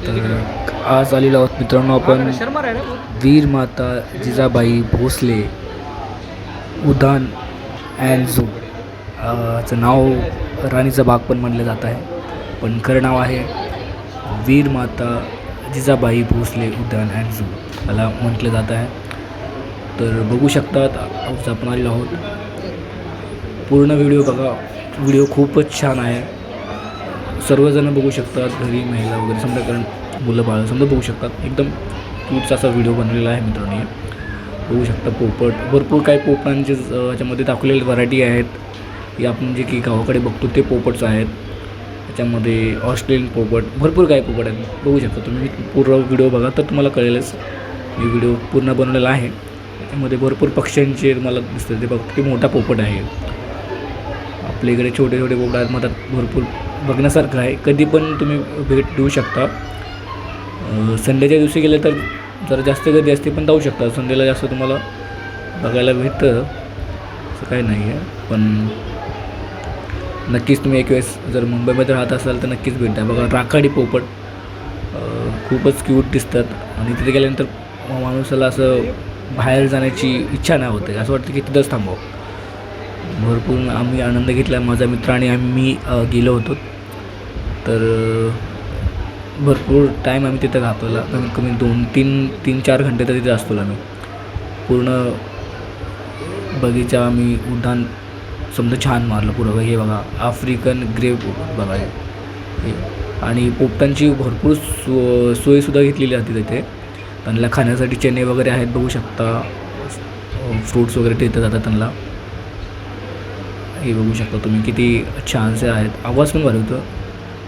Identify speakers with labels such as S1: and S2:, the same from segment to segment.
S1: तर आज आलेलो आहोत मित्रांनो आपण वीर माता जिजाबाई भोसले उद्यान अँड झू चं नाव राणीचा बाग पण म्हणलं जात आहे, पण खरं नाव आहे वीर माता जिजाबाई भोसले उद्यान अँड झू याला म्हटलं जात आहे. तर बघू शकतात आज आपण आलेलो आहोत. पूर्ण व्हिडिओ बघा, व्हिडिओ खूपच छान आहे. सर्वजण बघू शकतात, घरी महिला वगैरे समजा, कारण मुलं बाळं समजा बघू शकतात. एकदम क्यूटचा असा व्हिडिओ बनलेला आहे मित्रांनो. बघू शकता पोपट, भरपूर काही पोपटांचे याच्यामध्ये दाखवलेले व्हरायटी आहेत. हे आपण जे की गावाकडे बघतो ते पोपटच आहेत. त्याच्यामध्ये ऑस्ट्रेलियन पोपट, भरपूर काही पोपट आहेत. बघू शकता तुम्ही, पूर्ण व्हिडिओ बघा तर तुम्हाला कळेलच. मी व्हिडिओ पूर्ण बनवलेला आहे. त्याच्यामध्ये भरपूर पक्ष्यांचे मला दिसतं, ते बघतो की मोठा पोपट आहे. आपल्या इकडे छोटे छोटे पोपट आहेत, मग भरपूर बघण्यासारखं आहे. कधी पण तुम्ही भेट देऊ शकता. संडेच्या दिवशी गेले तर जरा जास्त गर्दी असते, पण जाऊ शकता. संडेला जास्त तुम्हाला बघायला भेटतं, असं काही नाही आहे. पण नक्कीच तुम्ही एक वेळेस जर मुंबईमध्ये राहत असाल तर नक्कीच भेट द्या. बघा राखाडी पोपट खूपच क्यूट दिसतात, आणि तिथे गेल्यानंतर माणूसाला असं बाहेर जाण्याची इच्छा नाही होते. असं वाटतं की तिथंच थांबावं. भरपूर आम्ही आनंद घेतला, माझा मित्र आणि आम्ही गेलो होतो. तर भरपूर टाईम आम्ही तिथं घातवला. कमीत कमी 3-4 घंटे तर तिथे असतो आम्ही. पूर्ण बगीचा आम्ही उद्यान समजा छान मारलं पुरं. हे बघा आफ्रिकन ग्रे पोपट बघा हे, आणि पोपटांची भरपूर सोयीसुद्धा घेतलेली आहे तिथे. त्यांना खाण्यासाठी चणे वगैरे आहेत, बघू शकता. फ्रूट्स वगैरे देतात जातात त्यांना. हे बघू शकता तुम्ही, किती छानसे आहेत. आवाज पण भारी होतं.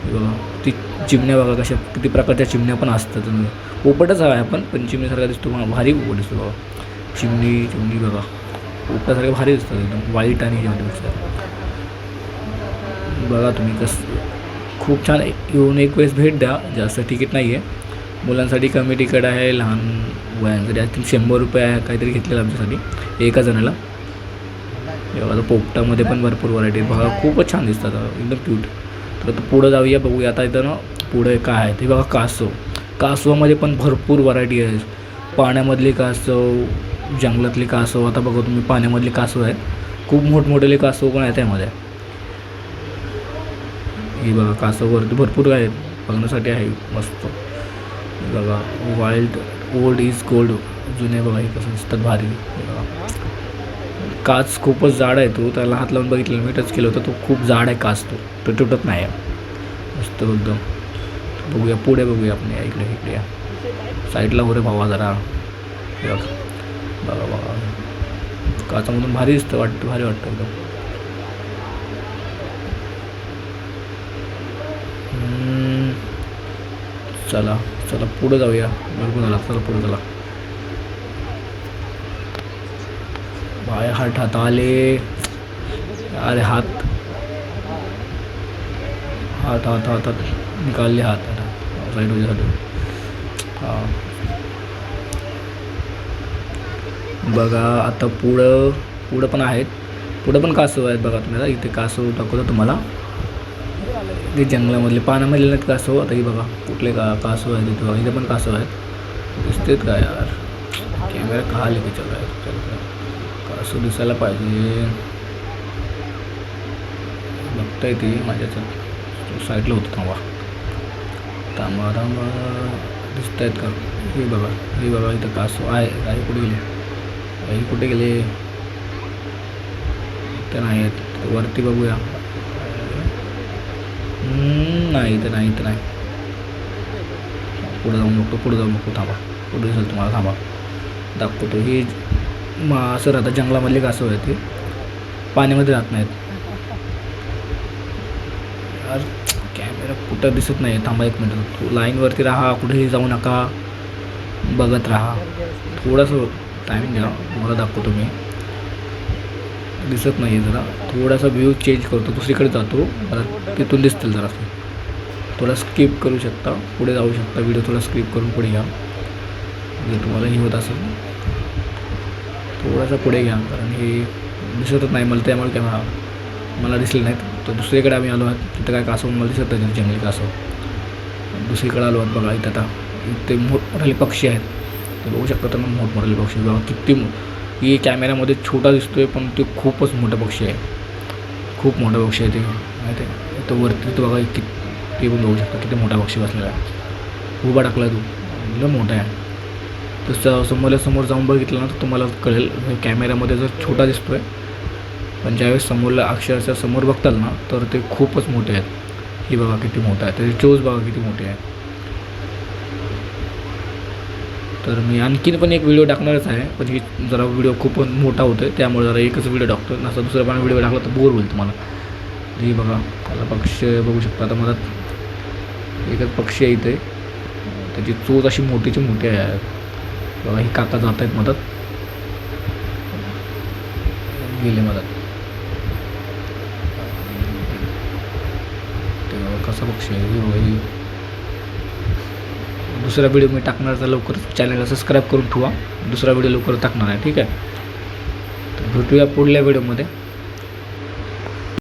S1: हे बघा ती चिमण्या बघा कशा, किती प्रकारच्या चिमण्या पण असतात. तुम्ही पोपटच आहे आपण, पण चिमण्यासारखा दिसतो. भारी पोपट दिसतो बघा. चिमणी बघा पोपटासारखं भारी दिसतं, एकदम वाईट आणि ह्यामध्ये दिसतात. बघा तुम्ही कसं खूप छान. येऊन एक वेळेस भेट द्या. जास्त तिकीट नाही आहे. मुलांसाठी कमी तिकीट आहे, लहान वयांसाठी आहे. 100 रुपये आहे काहीतरी घेतलेलं आमच्यासाठी एका जणाला. बघा पोपटामध्ये पण भरपूर व्हरायटी बघा, खूपच छान दिसतात, एकदम क्यूट. तर पुढं जाऊया, बघूया आता इथं ना पुढं काय आहे ते. बघा कासव, कासवामध्ये पण भरपूर व्हरायटी आहे. पाण्यामधले कासव, जंगलातले कासव. आता बघा तुम्ही, पाण्यामधले कासव आहेत, खूप मोठमोठे कासव पण आहेत त्यामध्ये. हे बघा कासववरती भरपूर आहेत, बघण्यासाठी आहे मस्त. बघा वाईल्ड ओल्ड इज गोल्ड, जुने बघा हे कसं दिसतात भारी. बघा काच खूपच जाड आहे तो, त्याला हात लावून बघितलं मी, टच केलं होतं. तो खूप जाड आहे काच, तो तुटत नाही आहे, मस्त एकदम. बघूया पुढे, बघूया आपण. इकडे या साईडला हो रे भावा जरा. बघा बघा काचामधून भारी दिसतं, भारी वाटतं एकदम. चला पुढं जाऊया. भरपूर झाला, चला पुढं चला. बाय हात आले, अरे हात निकालले, हात साईड हो जातो. हां बघा आता पुढं पण आहेत, पुढं पण कासव आहेत. बघा तुम्हाला इथे कासव दाखवतो तुम्हाला. ते जंगलामधले, पाण्यामधले नाहीत कासव. आता ही बघा कुठले कासव आहेत इथे. बघा इथे पण कासव आहेत, दिसतेत का यार? कॅमेरा कहा लेके चल रहा है? कासव दिसायला पाहिजे. बघता येते माझ्याचं साईडला होतं. थांबा दिसत आहेत का? हे बघा इथं कासव आहे. कुठे गेले? इथं नाही आहेत, वरती बघूया. नाही इथं नाही. पुढे जाऊन नको. थांबा, पुढे दिसेल तुम्हाला. थांबा दाखवतो. हे असं राहतं, जंगलामधले कासव आहेत ते, पाण्यामध्ये राहत नाहीत. यार कॅमेरा कुठं दिसत नाही. थांबा 1 मिनिट, लाईनवरती राहा, कुठेही जाऊ नका, बघत राहा. थोडंसं टाईम द्या, मला दाखवतो मी. दिसत नाही जरा, थोडासा व्ह्यू चेंज करतो, दुसरीकडे जातो, तिथून दिसतील जरा. थोडा स्किप करू शकता, पुढे जाऊ शकता. व्हिडिओ थोडा स्किप करून पुढे घ्या, जर तुम्हाला हे होत असेल. थोडासा पुढे घ्या, कारण हे दिसतच नाही मला, त्यामुळे कॅमेरा मला दिसले नाहीत. तर दुसरीकडे आम्ही आलो आहोत, तिथं काय कासव मला दिसत नाही, जंगली कासव. दुसरीकडे आलो आहोत बघा. इथं आता इथे मोठमोठाले पक्षी आहेत, ते बघू शकता त्यांना. मोठमोठाले पक्षी बघा किती हे कॅमेऱ्यामध्ये छोटा दिसतो आहे, पण ते खूपच मोठा पक्षी आहे. खूप मोठा पक्षी आहे ते माहिती आहे. इथं वरती तर बघा ते पण बघू शकता किती मोठा पक्षी बसलेला आहे. उभा टाकला तो एकदम मोठा आहे. तसं समोर जाऊन बघितलं ना तर तुम्हाला कळेल. कॅमेऱ्यामध्ये जर छोटा दिसतो आहे, पण ज्यावेळेस समोरला अक्षरशः समोर बघताल ना तर ते खूपच मोठे आहेत. ही बघा किती मोठा आहे, त्याचे चोच बघा किती मोठे आहे. तर मी आणखीन पण एक व्हिडिओ टाकणारच आहे, पण ही जरा व्हिडिओ खूप मोठा होतो आहे, त्यामुळे जरा एकच व्हिडिओ टाकतो. नसता दुसरा पण व्हिडिओ टाकला तर बोर होईल तुम्हाला. ही बघा आता पक्षी बघू शकता. आता मला एकच पक्षी आहे इथे, त्याची चोच अशी मोठीची मोठी आहे बघा. ही काका जात आहेत मदत, गेले मदत. कसा पक्षी आहे. दुसरा व्हिडिओ मी टाकणार तर लवकरच चॅनलला सबस्क्राईब करून ठेवा. दुसरा व्हिडिओ लवकर टाकणार आहे, ठीक आहे. तर भेटूया पुढल्या व्हिडिओमध्ये.